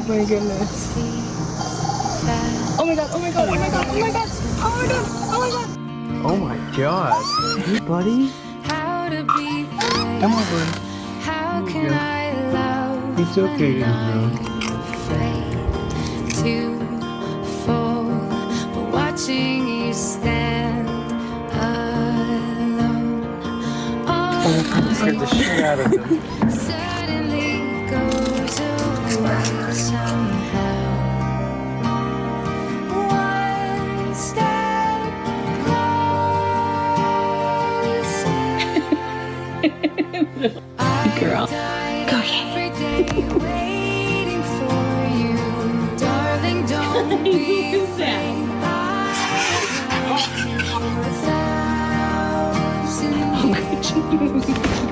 my goodness. Oh my god, oh my god, oh my god, oh my god, oh my god, oh my god. Oh my god. Hey, buddy. Come on, buddy. How can I love? It's okay, bro. To fall, but watching you stand alone. Scared the shit out of him. Suddenly goes away somehow. One step closer. Girl. Every day waiting for you, darling. Don't be afraid. I love you for 1,000 years.